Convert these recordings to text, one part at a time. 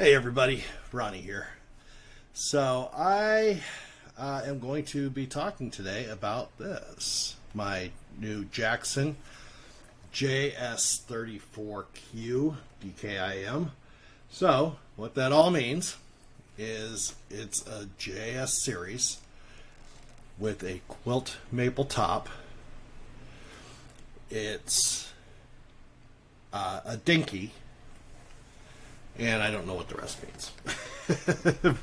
Hey everybody, Ronnie here. So I am going to be talking today about this, my new Jackson JS34Q DKIM. So what that all means is it's a JS series with a quilt maple top. It's a dinky. And I don't know what the rest means,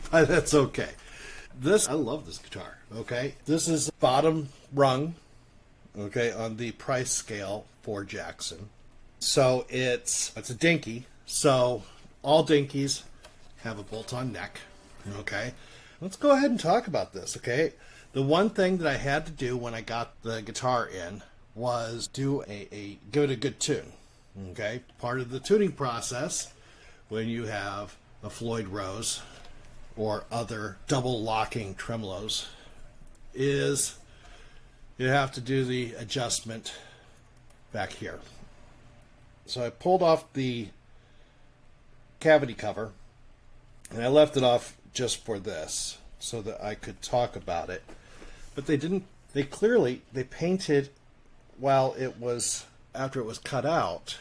but that's okay. I love this guitar, okay? This is bottom rung, okay, on the price scale for Jackson. So it's a dinky. So all dinkies have a bolt-on neck, okay? Let's go ahead and talk about this, okay? The one thing that I had to do when I got the guitar in was do give it a good tune, okay? Part of the tuning process when you have a Floyd Rose or other double locking tremolos is you have to do the adjustment back here. So I pulled off the cavity cover and I left it off just for this so that I could talk about it. But they painted while it was, after it was cut out.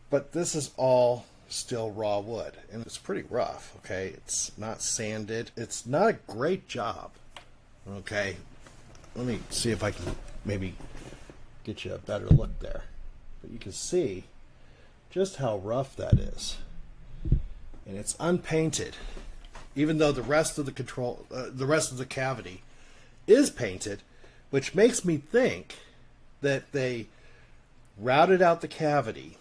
But this is all still raw wood, and it's pretty rough, okay? It's not sanded. It's not a great job, okay? Let me see if I can maybe get you a better look there. But you can see just how rough that is. And it's unpainted, even though the rest of the cavity is painted, which makes me think that they routed out the cavity,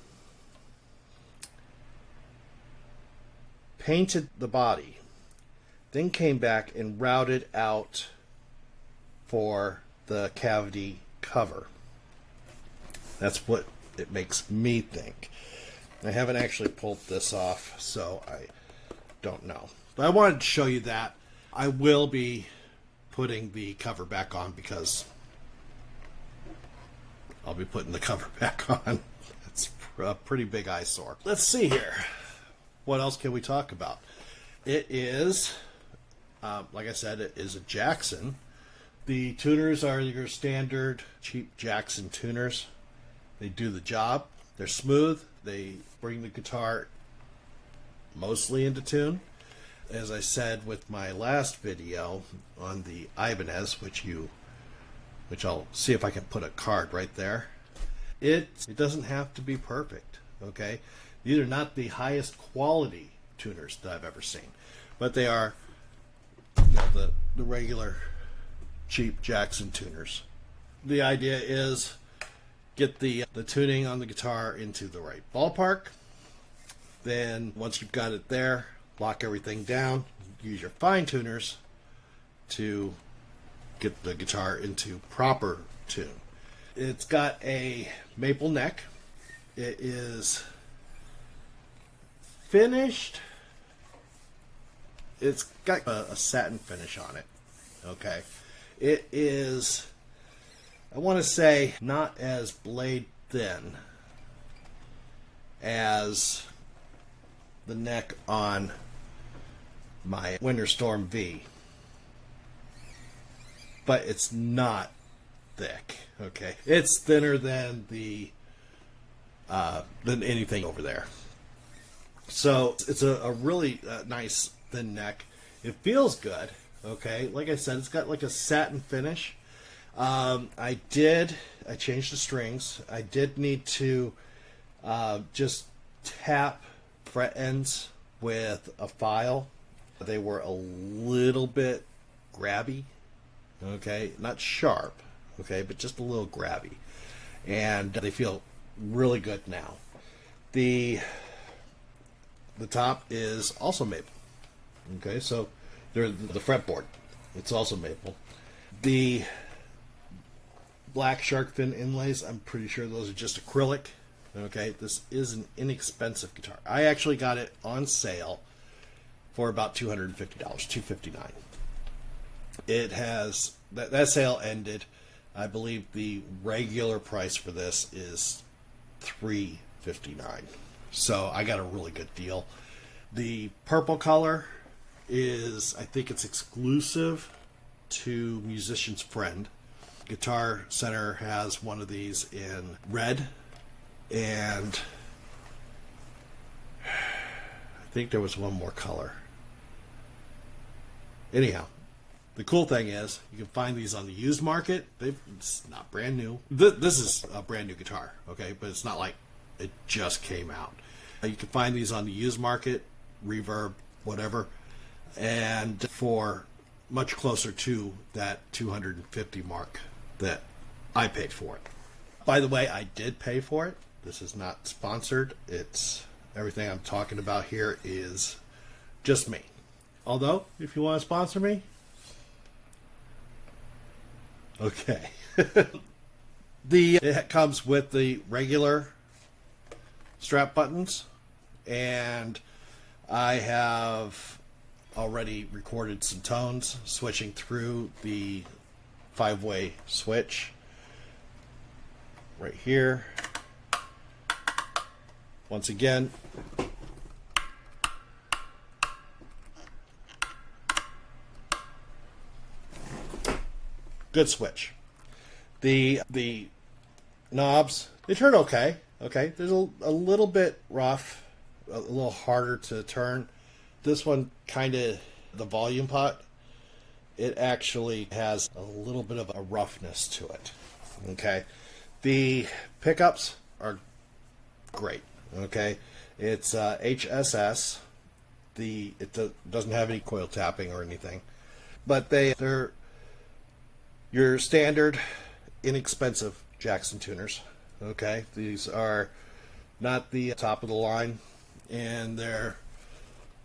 painted the body, then came back and routed out for the cavity cover. That's what it makes me think. I haven't actually pulled this off, so I don't know. But I wanted to show you that. I will be putting the cover back on because I'll be putting the cover back on. It's a pretty big eyesore. Let's see here. What else can we talk about? It is, like I said, it is a Jackson. The tuners are your standard cheap Jackson tuners. They do the job. They're smooth. They bring the guitar mostly into tune. As I said with my last video on the Ibanez, which I'll see if I can put a card right there. It doesn't have to be perfect, okay? These are not the highest quality tuners that I've ever seen, but they are, the regular cheap Jackson tuners. The idea is get the tuning on the guitar into the right ballpark. Then once you've got it there, lock everything down. Use your fine tuners to get the guitar into proper tune. It's got a maple neck. It is finished. It's got a satin finish on it. Okay. It is, I want to say, not as blade thin as the neck on my Winter Storm V. But it's not thick. Okay. It's thinner than than anything over there. So it's a really nice thin neck. It feels good, okay? Like I said, it's got like a satin finish. I changed the strings. I did need to just tap fret ends with a file. They were a little bit grabby, okay? Not sharp, okay, but just a little grabby. And they feel really good now. The top is also maple. Okay, so the fretboard, it's also maple. The black shark fin inlays, I'm pretty sure those are just acrylic. Okay, this is an inexpensive guitar. I actually got it on sale for about $250, $259. It has that sale ended. I believe the regular price for this is $359. So I got a really good deal. The purple color is, I think it's exclusive to Musician's Friend. Guitar Center has one of these in red, and I think there was one more color. Anyhow, the cool thing is you can find these on the used market. It's not brand new. This is a brand new guitar, okay? But it's not like it just came out. You can find these on the used market, Reverb, whatever, and for much closer to that 250 mark that I paid for it. By the way, I did pay for it. This is not sponsored. It's everything I'm talking about here is just me. Although, if you want to sponsor me, okay. It comes with the regular strap buttons, and I have already recorded some tones switching through the 5-way switch right here. Once again, good switch. The knobs, they turn okay. Okay, there's a little bit rough, a little harder to turn. This one kind of, the volume pot, it actually has a little bit of a roughness to it. Okay, the pickups are great. Okay, it's HSS. It doesn't have any coil tapping or anything, but they're your standard inexpensive Jackson tuners. Okay, these are not the top of the line, and they're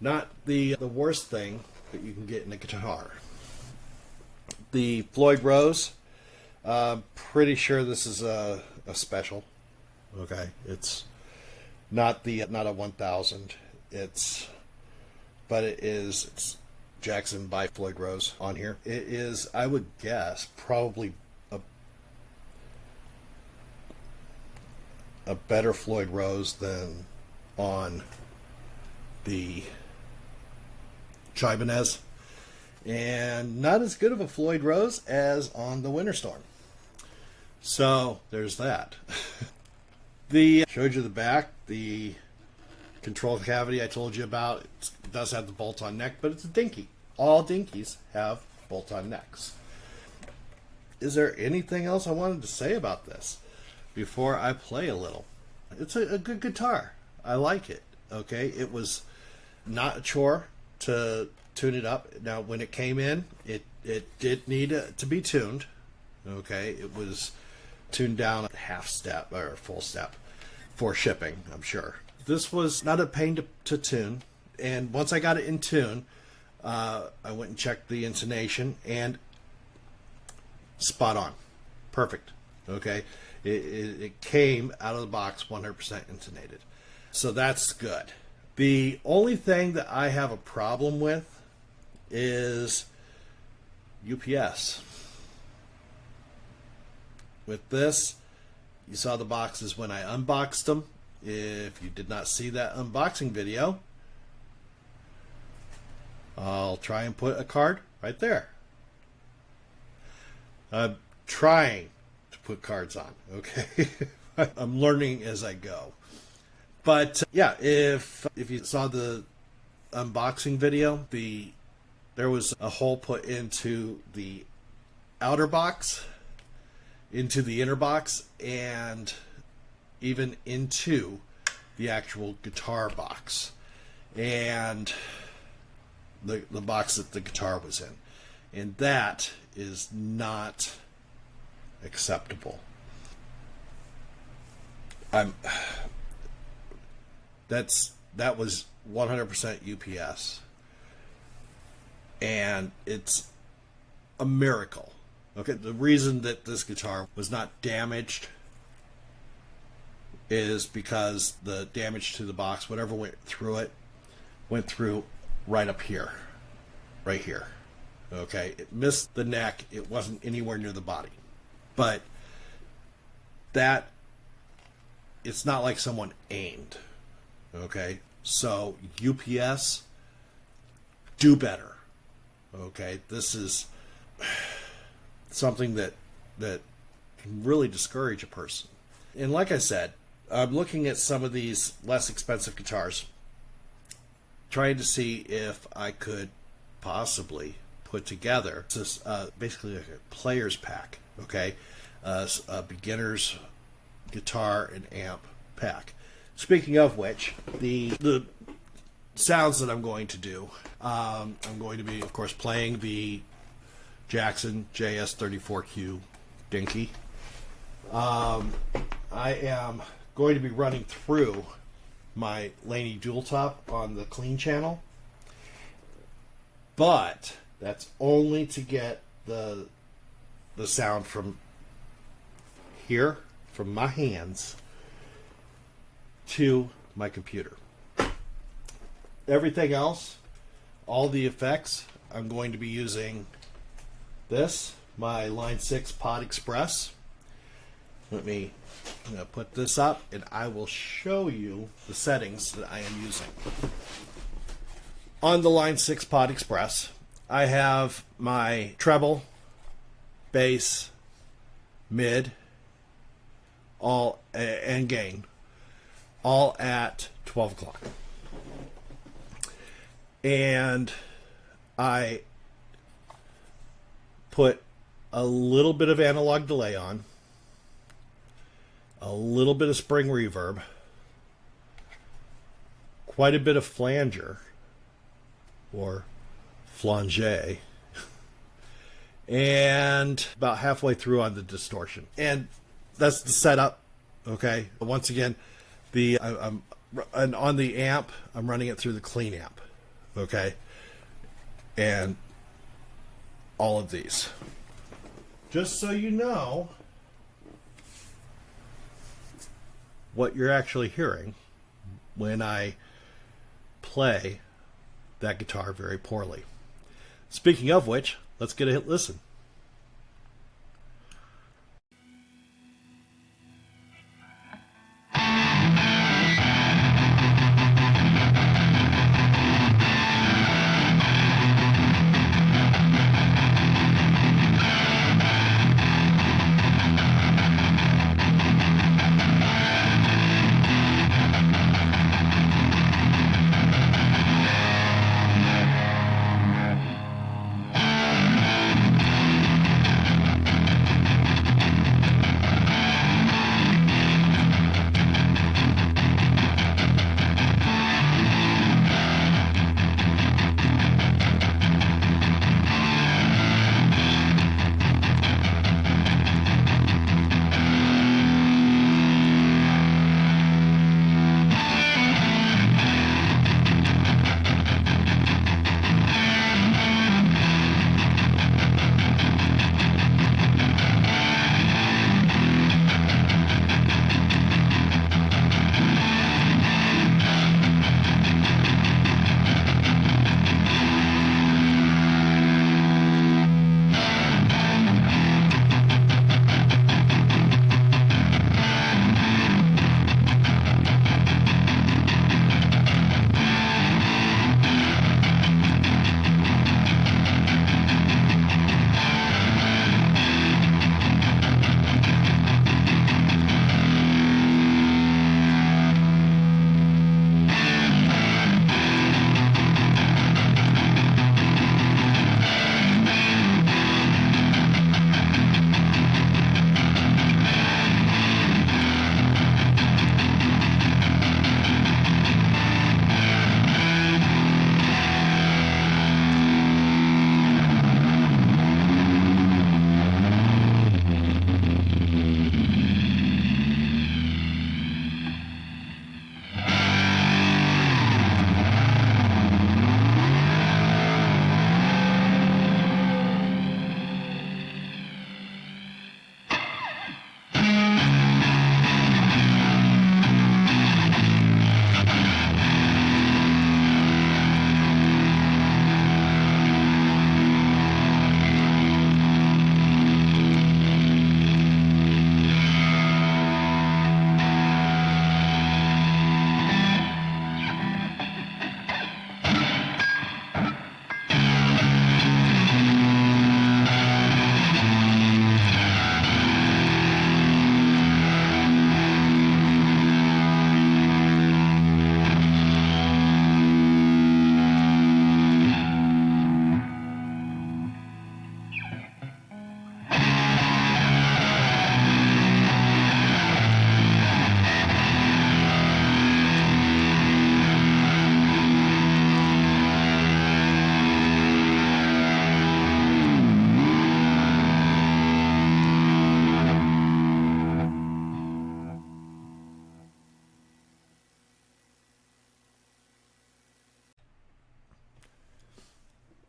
not the worst thing that you can get in a guitar. The Floyd Rose, pretty sure this is a special. Okay, it's not a 1000. It's Jackson by Floyd Rose on here. It is, I would guess, probably a better Floyd Rose than on the Ibanez, and not as good of a Floyd Rose as on the Winter Storm. So there's that. Showed you the back, the control cavity I told you about. It does have the bolt-on neck, but it's a dinky. All dinkies have bolt-on necks. Is there anything else I wanted to say about this before I play a little? It's a good guitar. I like it. Okay, it was not a chore to tune it up. Now, when it came in, it did need to be tuned. Okay, it was tuned down a half step or a full step for shipping, I'm sure. This was not a pain to tune, and once I got it in tune, I went and checked the intonation, and spot on. Perfect. Okay, it came out of the box 100% intonated. So that's good. The only thing that I have a problem with is UPS. With this, you saw the boxes when I unboxed them. If you did not see that unboxing video, I'll try and put a card right there. I'm trying to put cards on, okay? I'm learning as I go. But yeah, if you saw the unboxing video, there was a hole put into the outer box, into the inner box, and even into the actual guitar box, and the box that the guitar was in, and that is not acceptable. That was 100% UPS, and it's a miracle. Okay, the reason that this guitar was not damaged is because the damage to the box, whatever went through it, went through right up here, right here. Okay, it missed the neck. It wasn't anywhere near the body, but it's not like someone aimed. Okay, so UPS, do better. Okay, this is something that can really discourage a person. And like I said, I'm looking at some of these less expensive guitars, trying to see if I could possibly put together this basically like a player's pack. Okay, a beginner's guitar and amp pack. Speaking of which, the sounds that I'm going to do, I'm going to be, of course, playing the Jackson JS34Q Dinky. I am going to be running through my Laney Jewel top on the clean channel, but that's only to get the sound from here, from my hands, to my computer. Everything else, all the effects, I'm going to be using this, my Line 6 Pod Express. Let me put this up and I will show you the settings that I am using. On the Line 6 Pod Express, I have my treble, bass, mid, all and gain, all at 12 o'clock. And I put a little bit of analog delay on, a little bit of spring reverb, quite a bit of flanger, or flanger, and about halfway through on the distortion. And that's the setup. Okay. Once again, I'm on the amp, I'm running it through the clean amp. Okay. And all of these. Just so you know what you're actually hearing when I play that guitar very poorly. Speaking of which, let's get a listen.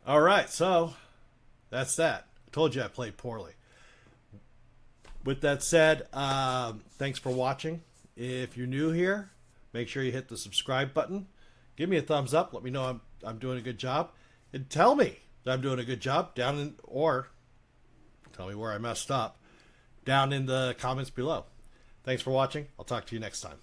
All right, so that's that. I told you I played poorly. With that said, thanks for watching. If you're new here, make sure you hit the subscribe button. Give me a thumbs up. Let me know I'm doing a good job. And tell me that I'm doing a good job or tell me where I messed up down in the comments below. Thanks for watching. I'll talk to you next time.